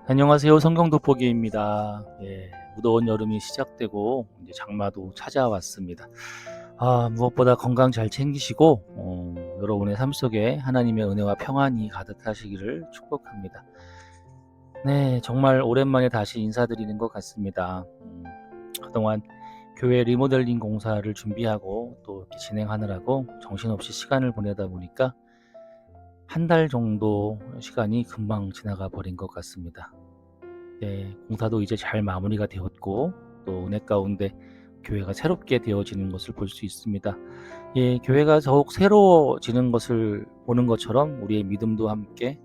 안녕하세요. 성경 돋보기입니다. 예, 무더운 여름이 시작되고 이제 장마도 찾아왔습니다. 무엇보다 건강 잘 챙기시고 여러분의 삶 속에 하나님의 은혜와 평안이 가득하시기를 축복합니다. 네, 정말 오랜만에 다시 인사드리는 것 같습니다. 그동안 교회 리모델링 공사를 준비하고 또 이렇게 진행하느라고 정신없이 시간을 보내다 보니까 한 달 정도 시간이 금방 지나가 버린 것 같습니다. 네, 공사도 이제 잘 마무리가 되었고 또 은혜 가운데 교회가 새롭게 되어지는 것을 볼 수 있습니다. 예, 교회가 더욱 새로워지는 것을 보는 것처럼 우리의 믿음도 함께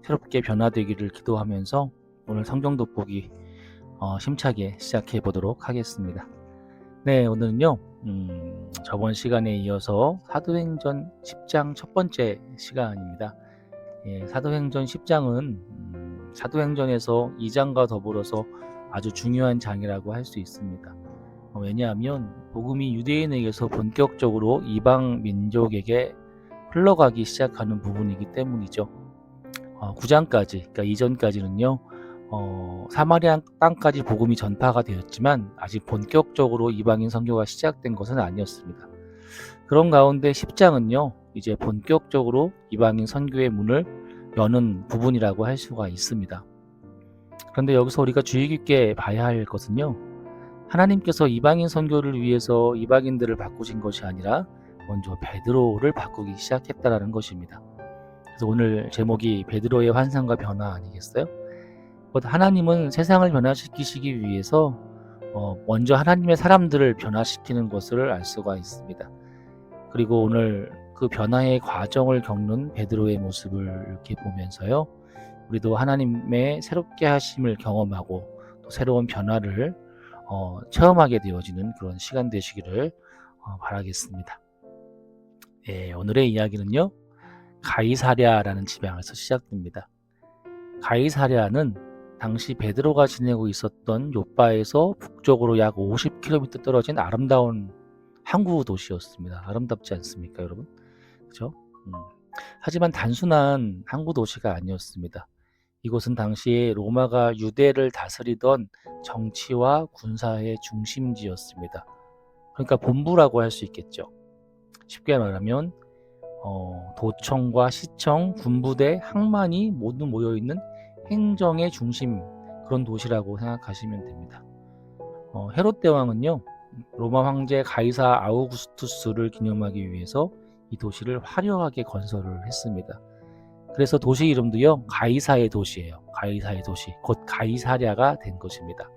새롭게 변화되기를 기도하면서 오늘 성경 돋보기 힘차게 시작해 보도록 하겠습니다. 네, 오늘은요 저번 시간에 이어서 사도행전 10장 첫 번째 시간입니다. 예, 사도행전 10장은 사도행전에서 2장과 더불어서 아주 중요한 장이라고 할 수 있습니다. 왜냐하면 복음이 유대인에게서 본격적으로 이방 민족에게 흘러가기 시작하는 부분이기 때문이죠. 9장까지, 그러니까 이전까지는요, 사마리아 땅까지 복음이 전파가 되었지만 아직 본격적으로 이방인 선교가 시작된 것은 아니었습니다. 그런 가운데 10장은요, 이제 본격적으로 이방인 선교의 문을 여는 부분이라고 할 수가 있습니다. 그런데 여기서 우리가 주의 깊게 봐야 할 것은요, 하나님께서 이방인 선교를 위해서 이방인들을 바꾸신 것이 아니라 먼저 베드로를 바꾸기 시작했다라는 것입니다. 그래서 오늘 제목이 베드로의 환상과 변화 아니겠어요? 하나님은 세상을 변화시키시기 위해서 먼저 하나님의 사람들을 변화시키는 것을 알 수가 있습니다. 그리고 오늘 그 변화의 과정을 겪는 베드로의 모습을 이렇게 보면서요, 우리도 하나님의 새롭게 하심을 경험하고 또 새로운 변화를 체험하게 되어지는 그런 시간 되시기를 바라겠습니다. 예, 오늘의 이야기는요, 가이사랴라는 지방에서 시작됩니다. 가이사랴는 당시 베드로가 지내고 있었던 요빠에서 북쪽으로 약 50km 떨어진 아름다운 항구 도시였습니다. 아름답지 않습니까, 여러분? 그죠? 하지만 단순한 항구 도시가 아니었습니다. 이곳은 당시에 로마가 유대를 다스리던 정치와 군사의 중심지였습니다. 그러니까 본부라고 할 수 있겠죠. 쉽게 말하면 도청과 시청, 군부대, 항만이 모두 모여있는 행정의 중심, 그런 도시라고 생각하시면 됩니다. 헤롯 대왕은요, 로마 황제 가이사 아우구스투스를 기념하기 위해서 이 도시를 화려하게 건설을 했습니다. 그래서 도시 이름도요, 가이사의 도시예요. 가이사의 도시, 곧 가이사랴가 된 것입니다.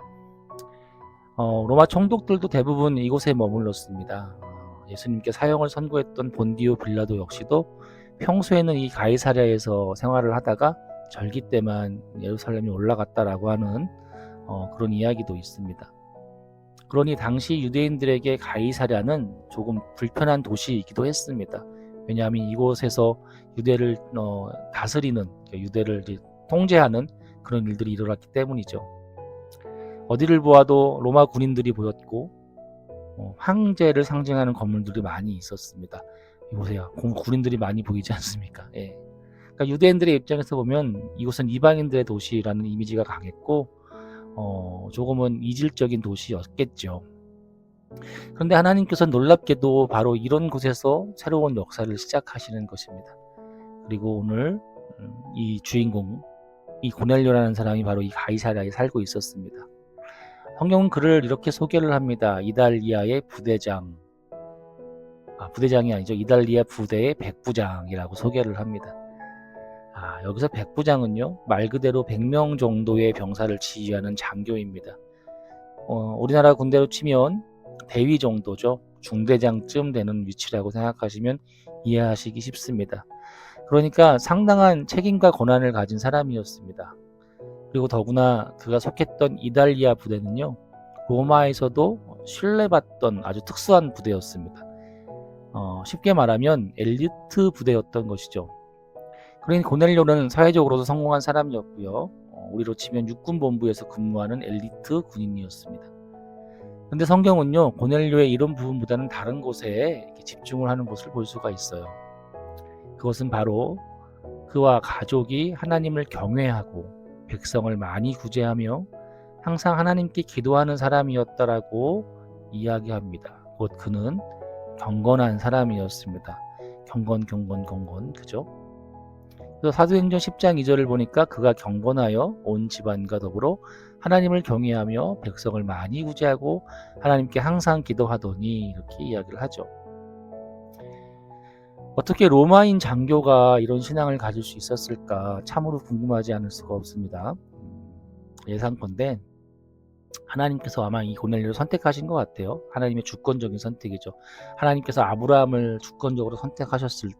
로마 총독들도 대부분 이곳에 머물렀습니다. 예수님께 사형을 선고했던 본디오 빌라도 역시도 평소에는 이 가이사랴에서 생활을 하다가 절기 때만 예루살렘에 올라갔다라고 하는 그런 이야기도 있습니다. 그러니 당시 유대인들에게 가이사랴는 조금 불편한 도시이기도 했습니다. 왜냐하면 이곳에서 유대를 다스리는, 유대를 통제하는 그런 일들이 일어났기 때문이죠. 어디를 보아도 로마 군인들이 보였고 황제를 상징하는 건물들이 많이 있었습니다. 보세요, 군인들이 많이 보이지 않습니까? 예. 그러니까 유대인들의 입장에서 보면 이곳은 이방인들의 도시라는 이미지가 강했고 조금은 이질적인 도시였겠죠. 그런데 하나님께서 놀랍게도 바로 이런 곳에서 새로운 역사를 시작하시는 것입니다. 그리고 오늘 이 주인공, 이 고넬료라는 사람이 바로 이 가이사랴에 살고 있었습니다. 성경은 그를 이렇게 소개를 합니다. 이달리아의 부대장, 부대장이 아니죠. 이달리아 부대의 백부장이라고 소개를 합니다. 여기서 백부장은요, 말 그대로 100명 정도의 병사를 지휘하는 장교입니다. 우리나라 군대로 치면 대위 정도죠. 중대장쯤 되는 위치라고 생각하시면 이해하시기 쉽습니다. 그러니까 상당한 책임과 권한을 가진 사람이었습니다. 그리고 더구나 그가 속했던 이달리아 부대는요, 로마에서도 신뢰받던 아주 특수한 부대였습니다. 쉽게 말하면 엘리트 부대였던 것이죠. 그러니 고넬료는 사회적으로도 성공한 사람이었고요, 우리로 치면 육군본부에서 근무하는 엘리트 군인이었습니다. 근데 성경은요, 고넬료의 이런 부분보다는 다른 곳에 이렇게 집중을 하는 것을 볼 수가 있어요. 그것은 바로 그와 가족이 하나님을 경외하고 백성을 많이 구제하며 항상 하나님께 기도하는 사람이었다라고 이야기합니다. 곧 그는 경건한 사람이었습니다. 경건, 그죠? 그래서 사도행전 10장 2절을 보니까 그가 경건하여 온 집안과 더불어 하나님을 경외하며 백성을 많이 구제하고 하나님께 항상 기도하더니 이렇게 이야기를 하죠. 어떻게 로마인 장교가 이런 신앙을 가질 수 있었을까 참으로 궁금하지 않을 수가 없습니다. 예상컨대 하나님께서 아마 이 고넬료를 선택하신 것 같아요. 하나님의 주권적인 선택이죠. 하나님께서 아브라함을 주권적으로 선택하셨듯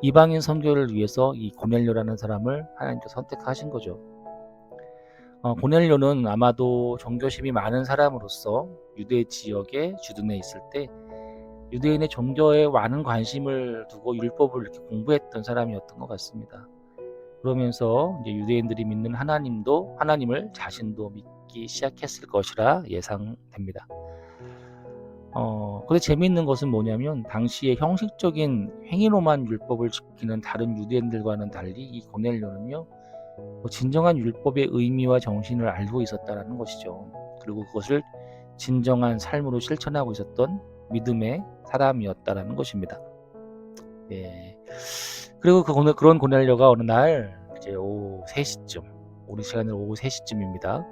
이방인 선교를 위해서 이 고넬료라는 사람을 하나님께서 선택하신 거죠. 고넬료는 아마도 종교심이 많은 사람으로서 유대 지역에 주둔해 있을 때 유대인의 종교에 많은 관심을 두고 율법을 이렇게 공부했던 사람이었던 것 같습니다. 그러면서 이제 유대인들이 믿는 하나님을 자신도 믿기 시작했을 것이라 예상됩니다. 근데 재미있는 것은 뭐냐면 당시에 형식적인 행위로만 율법을 지키는 다른 유대인들과는 달리 이 고넬료는요, 진정한 율법의 의미와 정신을 알고 있었다는 것이죠. 그리고 그것을 진정한 삶으로 실천하고 있었던 믿음의 사람이었다라는 것입니다. 예. 그리고 그런 고넬료가 어느 날 이제 오후 3시쯤, 우리 시간으로 오후 3시쯤입니다.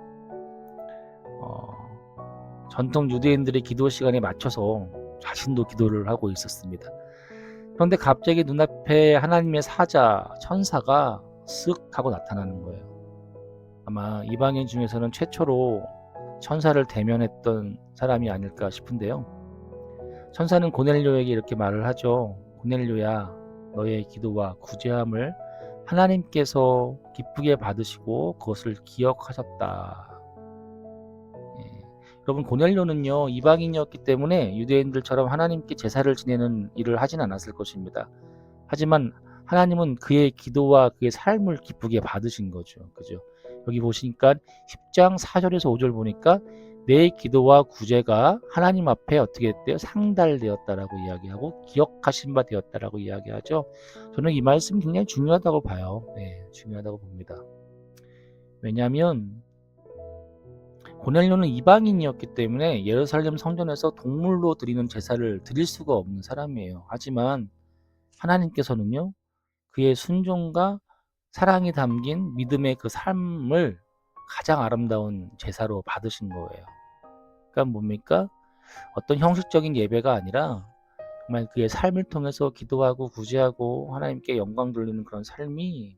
전통 유대인들의 기도 시간에 맞춰서 자신도 기도를 하고 있었습니다. 그런데 갑자기 눈앞에 하나님의 사자, 천사가 쓱 하고 나타나는 거예요. 아마 이방인 중에서는 최초로 천사를 대면했던 사람이 아닐까 싶은데요. 천사는 고넬료에게 이렇게 말을 하죠. 고넬료야, 너의 기도와 구제함을 하나님께서 기쁘게 받으시고 그것을 기억하셨다. 여러분, 고넬료는요 이방인이었기 때문에 유대인들처럼 하나님께 제사를 지내는 일을 하진 않았을 것입니다. 하지만 하나님은 그의 기도와 그의 삶을 기쁘게 받으신 거죠. 그죠? 여기 보시니까 10장 4절에서 5절 보니까 내 기도와 구제가 하나님 앞에 어떻게 했대요? 상달되었다라고 이야기하고 기억하신 바 되었다라고 이야기하죠. 저는 이 말씀이 굉장히 중요하다고 봐요. 네, 중요하다고 봅니다. 왜냐하면 고넬료는 이방인이었기 때문에 예루살렘 성전에서 동물로 드리는 제사를 드릴 수가 없는 사람이에요. 하지만 하나님께서는요, 그의 순종과 사랑이 담긴 믿음의 그 삶을 가장 아름다운 제사로 받으신 거예요. 그러니까 뭡니까? 어떤 형식적인 예배가 아니라 정말 그의 삶을 통해서 기도하고 구제하고 하나님께 영광 돌리는 그런 삶이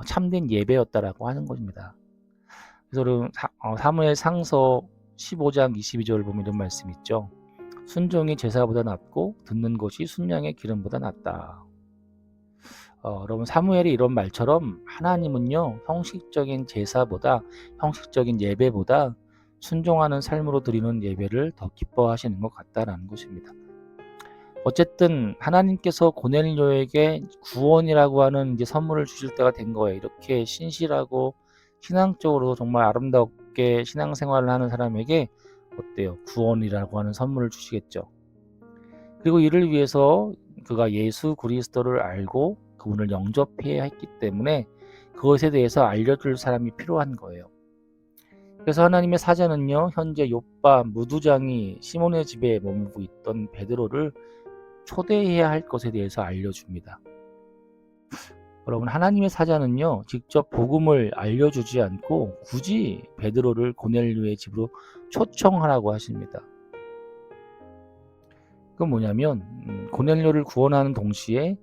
참된 예배였다라고 하는 것입니다. 그래서 사무엘 상서 15장 22절을 보면 이런 말씀이 있죠. 순종이 제사보다 낫고 듣는 것이 순양의 기름보다 낫다. 여러분, 사무엘이 이런 말처럼 하나님은요 형식적인 제사보다, 형식적인 예배보다 순종하는 삶으로 드리는 예배를 더 기뻐하시는 것 같다라는 것입니다. 어쨌든 하나님께서 고넬료에게 구원이라고 하는 이제 선물을 주실 때가 된 거예요. 이렇게 신실하고 신앙적으로 정말 아름답게 신앙생활을 하는 사람에게 어때요? 구원이라고 하는 선물을 주시겠죠. 그리고 이를 위해서 그가 예수 그리스도를 알고 그분을 영접해야 했기 때문에 그것에 대해서 알려줄 사람이 필요한 거예요. 그래서 하나님의 사자는요, 현재 욥바 무두장이 시몬의 집에 머물고 있던 베드로를 초대해야 할 것에 대해서 알려줍니다. 여러분, 하나님의 사자는요 직접 복음을 알려주지 않고 굳이 베드로를 고넬료의 집으로 초청하라고 하십니다. 그건 뭐냐면 고넬료를 구원하는 동시에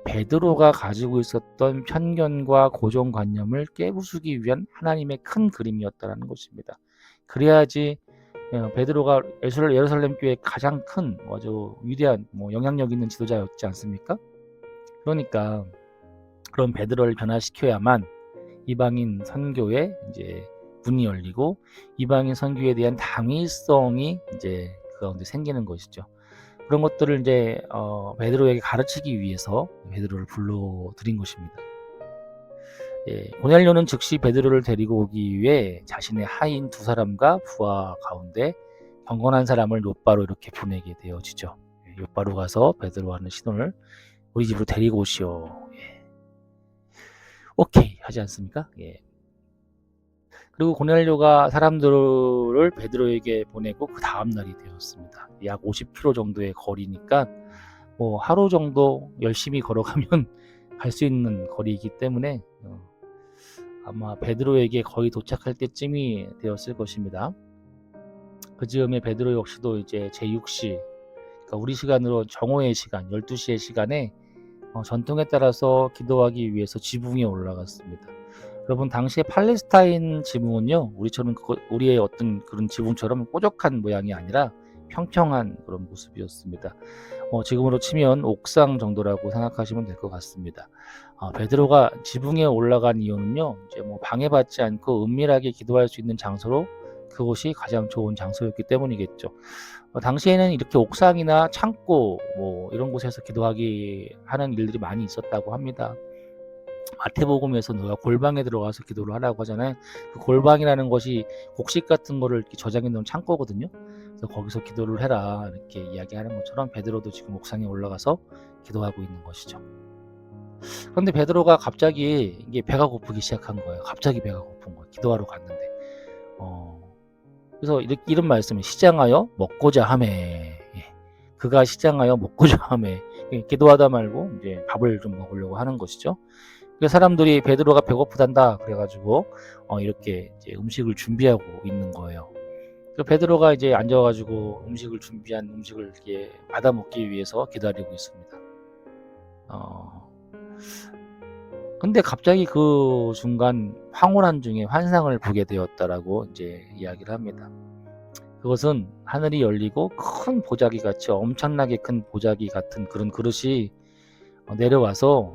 베드로가 가지고 있었던 편견과 고정관념을 깨부수기 위한 하나님의 큰 그림이었다는 것입니다. 그래야지 베드로가 예루살렘 교회의 가장 큰 아주 위대한 영향력 있는 지도자였지 않습니까? 그러니까 그런 베드로를 변화시켜야만 이방인 선교에 이제 문이 열리고 이방인 선교에 대한 당위성이 이제 그 가운데 생기는 것이죠. 그런 것들을 이제 베드로에게 가르치기 위해서 베드로를 불러들인 것입니다. 예, 고넬료는 즉시 베드로를 데리고 오기 위해 자신의 하인 2사람과 부하 가운데 경건한 사람을 욥바로 이렇게 보내게 되어지죠. 욥바로 가서 베드로와는 신혼을 우리 집으로 데리고 오시오. 예. 오케이. 하지 않습니까? 예. 그리고 고넬료가 사람들을 베드로에게 보내고 그 다음 날이 되었습니다. 약 50km 정도의 거리니까 뭐 하루 정도 열심히 걸어가면 갈 수 있는 거리이기 때문에 아마 베드로에게 거의 도착할 때쯤이 되었을 것입니다. 그 즈음에 베드로 역시도 이제 제6시, 그러니까 우리 시간으로 정오의 시간, 12시의 시간에 전통에 따라서 기도하기 위해서 지붕에 올라갔습니다. 여러분, 당시에 팔레스타인 지붕은요, 우리처럼 우리의 어떤 그런 지붕처럼 뾰족한 모양이 아니라 평평한 그런 모습이었습니다. 지금으로 치면 옥상 정도라고 생각하시면 될 것 같습니다. 베드로가 지붕에 올라간 이유는요, 이제 뭐 방해받지 않고 은밀하게 기도할 수 있는 장소로 그곳이 가장 좋은 장소였기 때문이겠죠. 당시에는 이렇게 옥상이나 창고 뭐 이런 곳에서 기도하기 하는 일들이 많이 있었다고 합니다. 마태복음에서 누가 골방에 들어가서 기도를 하라고 하잖아요. 그 골방이라는 것이 곡식 같은 거를 이렇게 저장해 놓은 창고거든요. 그래서 거기서 기도를 해라 이렇게 이야기하는 것처럼 베드로도 지금 옥상에 올라가서 기도하고 있는 것이죠. 그런데 베드로가 갑자기 이게 배가 고프기 시작한 거예요. 갑자기 배가 고픈 거예요. 기도하러 갔는데. 그래서 이런 말씀을 시장하여 먹고자 하매. 예. 그가 시장하여 먹고자 하매. 기도하다 말고 이제 밥을 좀 먹으려고 하는 것이죠. 그래서 사람들이 베드로가 배고프단다 그래가지고 이렇게 이제 음식을 준비하고 있는 거예요. 그래서 베드로가 이제 앉아가지고 준비한 음식을 이렇게 받아 먹기 위해서 기다리고 있습니다. 근데 갑자기 그 순간 황홀한 중에 환상을 보게 되었다라고 이제 이야기를 합니다. 그것은 하늘이 열리고 큰 보자기 같이 엄청나게 큰 보자기 같은 그런 그릇이 내려와서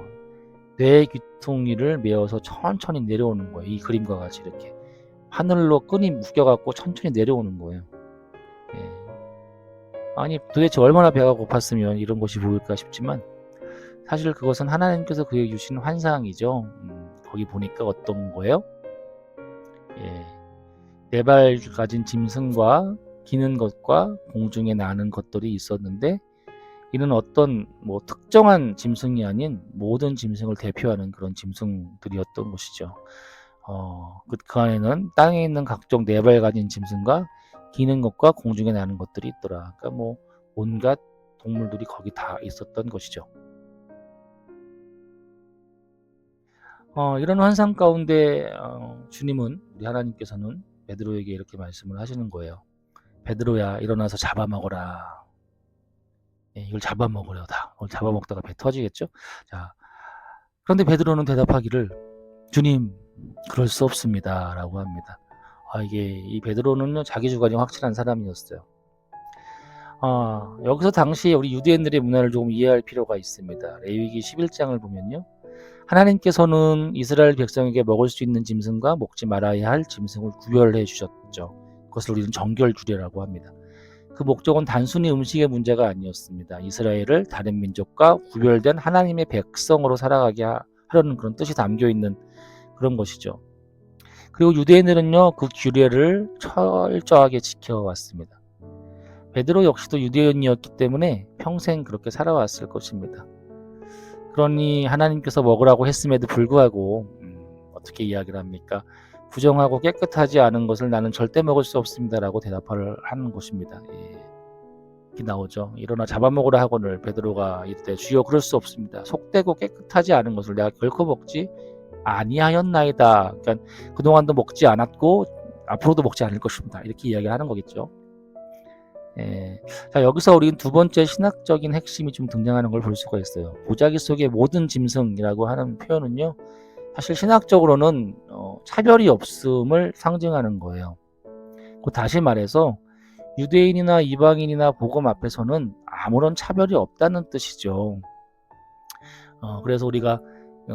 뇌 귀퉁이를 메어서 천천히 내려오는 거예요. 이 그림과 같이 이렇게 하늘로 끈이 묶여갖고 천천히 내려오는 거예요. 예. 아니 도대체 얼마나 배가 고팠으면 이런 것이 보일까 싶지만 사실 그것은 하나님께서 그에게 주신 환상이죠. 거기 보니까 어떤 거예요? 예. 4발 가진 짐승과 기는 것과 공중에 나는 것들이 있었는데 이는 어떤 뭐 특정한 짐승이 아닌 모든 짐승을 대표하는 그런 짐승들이었던 것이죠. 그 안에는 땅에 있는 각종 4발 가진 짐승과 기는 것과 공중에 나는 것들이 있더라. 그러니까 뭐 온갖 동물들이 거기 다 있었던 것이죠. 이런 환상 가운데 주님은, 우리 하나님께서는 베드로에게 이렇게 말씀을 하시는 거예요. 베드로야, 일어나서 잡아먹어라. 예, 이걸 잡아먹으려 다. 이걸 잡아먹다가 배 터지겠죠? 자, 그런데 베드로는 대답하기를 주님, 그럴 수 없습니다. 라고 합니다. 이 베드로는요, 자기 주관이 확실한 사람이었어요. 여기서 당시 우리 유대인들의 문화를 조금 이해할 필요가 있습니다. 레위기 11장을 보면요. 하나님께서는 이스라엘 백성에게 먹을 수 있는 짐승과 먹지 말아야 할 짐승을 구별해 주셨죠. 그것을 우리는 정결규례라고 합니다. 그 목적은 단순히 음식의 문제가 아니었습니다. 이스라엘을 다른 민족과 구별된 하나님의 백성으로 살아가게 하려는 그런 뜻이 담겨 있는 그런 것이죠. 그리고 유대인들은요, 그 규례를 철저하게 지켜왔습니다. 베드로 역시도 유대인이었기 때문에 평생 그렇게 살아왔을 것입니다. 그러니 하나님께서 먹으라고 했음에도 불구하고 어떻게 이야기를 합니까? 부정하고 깨끗하지 않은 것을 나는 절대 먹을 수 없습니다라고 대답을 하는 것입니다. 예. 이렇게 나오죠. 일어나 잡아먹으라 하거늘 베드로가 이때 주여 그럴 수 없습니다. 속되고 깨끗하지 않은 것을 내가 결코 먹지 아니하였나이다. 그러니까 그동안도 먹지 않았고 앞으로도 먹지 않을 것입니다. 이렇게 이야기를 하는 거겠죠. 예. 자, 여기서 우리는 두 번째 신학적인 핵심이 좀 등장하는 걸 볼 수가 있어요. 보자기 속의 모든 짐승이라고 하는 표현은요, 사실 신학적으로는 차별이 없음을 상징하는 거예요. 다시 말해서 유대인이나 이방인이나 복음 앞에서는 아무런 차별이 없다는 뜻이죠. 그래서 우리가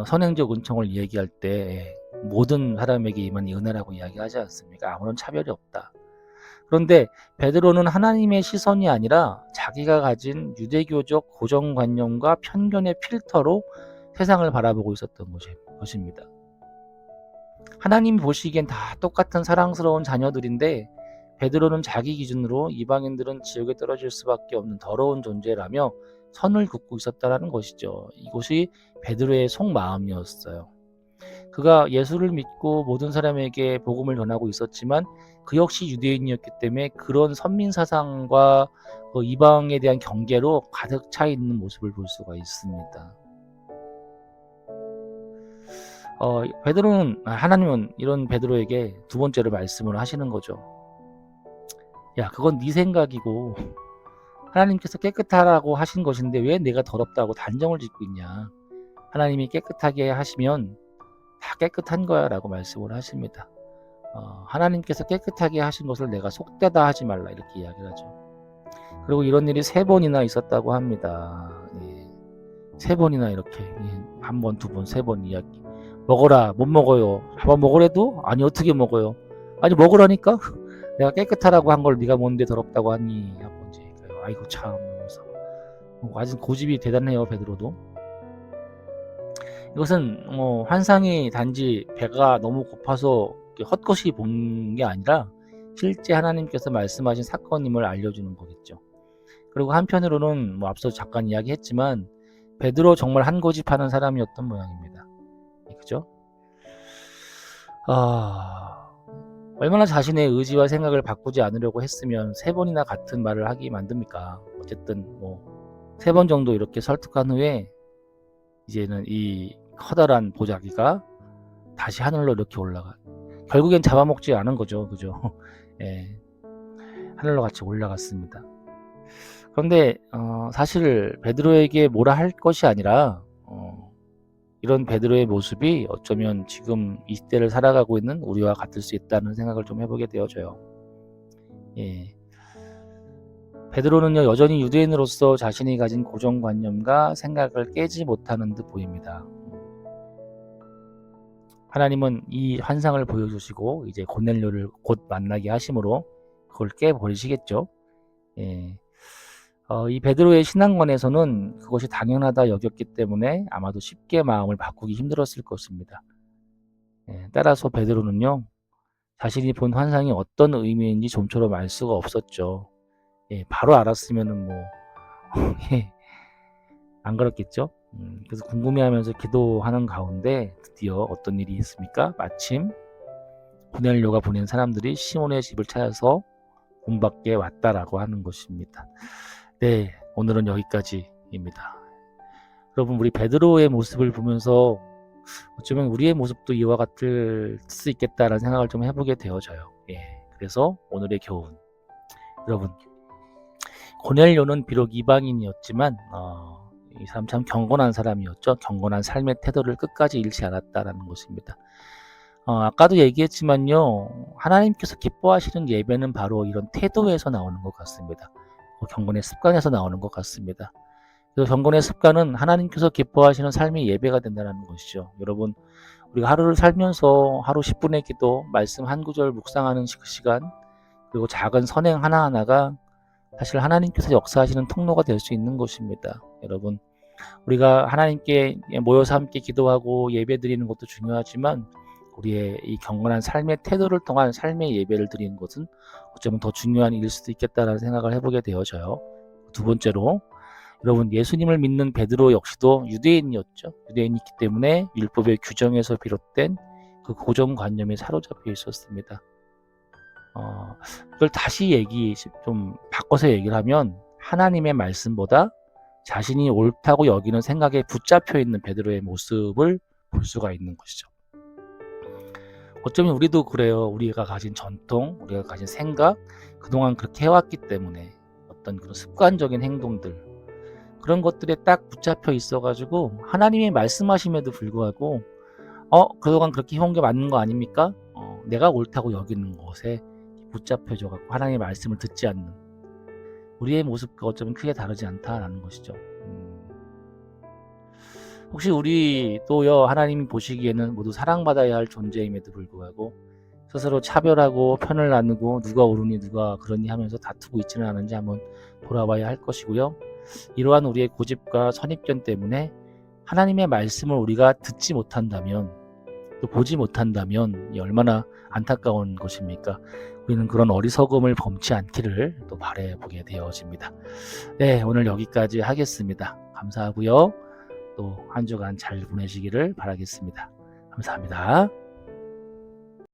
선행적 은총을 얘기할 때 모든 사람에게 임한 은혜라고 이야기하지 않습니까? 아무런 차별이 없다. 그런데 베드로는 하나님의 시선이 아니라 자기가 가진 유대교적 고정관념과 편견의 필터로 세상을 바라보고 있었던 것입니다. 하나님 보시기엔 다 똑같은 사랑스러운 자녀들인데 베드로는 자기 기준으로 이방인들은 지옥에 떨어질 수밖에 없는 더러운 존재라며 선을 긋고 있었다는 것이죠. 이것이 베드로의 속마음이었어요. 그가 예수를 믿고 모든 사람에게 복음을 전하고 있었지만 그 역시 유대인이었기 때문에 그런 선민 사상과 이방에 대한 경계로 가득 차 있는 모습을 볼 수가 있습니다. 하나님은 이런 베드로에게 두 번째로 말씀을 하시는 거죠. 야, 그건 네 생각이고 하나님께서 깨끗하라고 하신 것인데 왜 내가 더럽다고 단정을 짓고 있냐. 하나님이 깨끗하게 하시면 다 깨끗한 거야 라고 말씀을 하십니다. 하나님께서 깨끗하게 하신 것을 내가 속되다 하지 말라 이렇게 이야기를 하죠. 그리고 이런 일이 3번이나 있었다고 합니다. 예. 3번이나 이렇게 한 번, 두 번, 3번 이야기. 먹어라. 못 먹어요. 한번 먹으래도? 아니 어떻게 먹어요? 아니 먹으라니까? 내가 깨끗하라고 한 걸 네가 뭔데 더럽다고 하니? 한번 이제 아이고 참. 아주 고집이 대단해요 베드로도. 이것은 환상이 단지 배가 너무 고파서 헛것이 본 게 아니라 실제 하나님께서 말씀하신 사건임을 알려주는 거겠죠. 그리고 한편으로는 앞서 잠깐 이야기했지만 베드로 정말 한 고집하는 사람이었던 모양입니다. 그죠? 얼마나 자신의 의지와 생각을 바꾸지 않으려고 했으면 3번이나 같은 말을 하게 만듭니까? 어쨌든 3번 정도 이렇게 설득한 후에 이제는 이 커다란 보자기가 다시 하늘로 이렇게 올라가. 결국엔 잡아먹지 않은 거죠. 그죠? 예. 하늘로 같이 올라갔습니다. 그런데 사실 베드로에게 뭐라 할 것이 아니라 이런 베드로의 모습이 어쩌면 지금 이 시대를 살아가고 있는 우리와 같을 수 있다는 생각을 좀 해보게 되어져요. 예. 베드로는요 여전히 유대인으로서 자신이 가진 고정관념과 생각을 깨지 못하는 듯 보입니다. 하나님은 이 환상을 보여주시고 이제 고넬료를 곧 만나게 하심으로 그걸 깨버리시겠죠. 예. 이 베드로의 신앙관에서는 그것이 당연하다 여겼기 때문에 아마도 쉽게 마음을 바꾸기 힘들었을 것입니다. 예. 따라서 베드로는요 자신이 본 환상이 어떤 의미인지 좀처럼 알 수가 없었죠. 예. 바로 알았으면은 안 그렇겠죠. 그래서 궁금해하면서 기도하는 가운데 드디어 어떤 일이 있습니까? 마침 고넬료가 보낸 사람들이 시몬의 집을 찾아서 문 밖에 왔다라고 하는 것입니다. 네, 오늘은 여기까지입니다. 여러분, 우리 베드로의 모습을 보면서 어쩌면 우리의 모습도 이와 같을 수 있겠다라는 생각을 좀 해보게 되어져요. 예, 그래서 오늘의 교훈. 여러분, 고넬료는 비록 이방인이었지만 이 사람 참 경건한 사람이었죠. 경건한 삶의 태도를 끝까지 잃지 않았다라는 것입니다. 아까도 얘기했지만요. 하나님께서 기뻐하시는 예배는 바로 이런 태도에서 나오는 것 같습니다. 경건의 습관에서 나오는 것 같습니다. 그래서 경건의 습관은 하나님께서 기뻐하시는 삶의 예배가 된다는 것이죠. 여러분, 우리가 하루를 살면서 하루 10분의 기도, 말씀 한 구절 묵상하는 그 시간, 그리고 작은 선행 하나하나가 사실 하나님께서 역사하시는 통로가 될 수 있는 것입니다. 여러분, 우리가 하나님께 모여서 함께 기도하고 예배 드리는 것도 중요하지만 우리의 이 경건한 삶의 태도를 통한 삶의 예배를 드리는 것은 어쩌면 더 중요한 일일 수도 있겠다라는 생각을 해보게 되어져요. 두 번째로, 여러분, 예수님을 믿는 베드로 역시도 유대인이었죠. 유대인이기 때문에 율법의 규정에서 비롯된 그 고정관념에 사로잡혀 있었습니다. 이걸 다시 좀 바꿔서 얘기를 하면 하나님의 말씀보다 자신이 옳다고 여기는 생각에 붙잡혀 있는 베드로의 모습을 볼 수가 있는 것이죠. 어쩌면 우리도 그래요. 우리가 가진 전통, 우리가 가진 생각, 그동안 그렇게 해왔기 때문에 어떤 그런 습관적인 행동들, 그런 것들에 딱 붙잡혀 있어가지고 하나님이 말씀하심에도 불구하고 그동안 그렇게 해온 게 맞는 거 아닙니까? 내가 옳다고 여기는 것에 붙잡혀져갖고 하나님의 말씀을 듣지 않는 우리의 모습과 어쩌면 크게 다르지 않다라는 것이죠. 혹시 우리도요 하나님이 보시기에는 모두 사랑받아야 할 존재임에도 불구하고 스스로 차별하고 편을 나누고 누가 옳으니 누가 그러니 하면서 다투고 있지는 않은지 한번 돌아봐야 할 것이고요. 이러한 우리의 고집과 선입견 때문에 하나님의 말씀을 우리가 듣지 못한다면 또 보지 못한다면 얼마나 안타까운 것입니까? 우리는 그런 어리석음을 범치 않기를 또 바라보게 되어집니다. 네, 오늘 여기까지 하겠습니다. 감사하고요. 또 한 주간 잘 보내시기를 바라겠습니다. 감사합니다.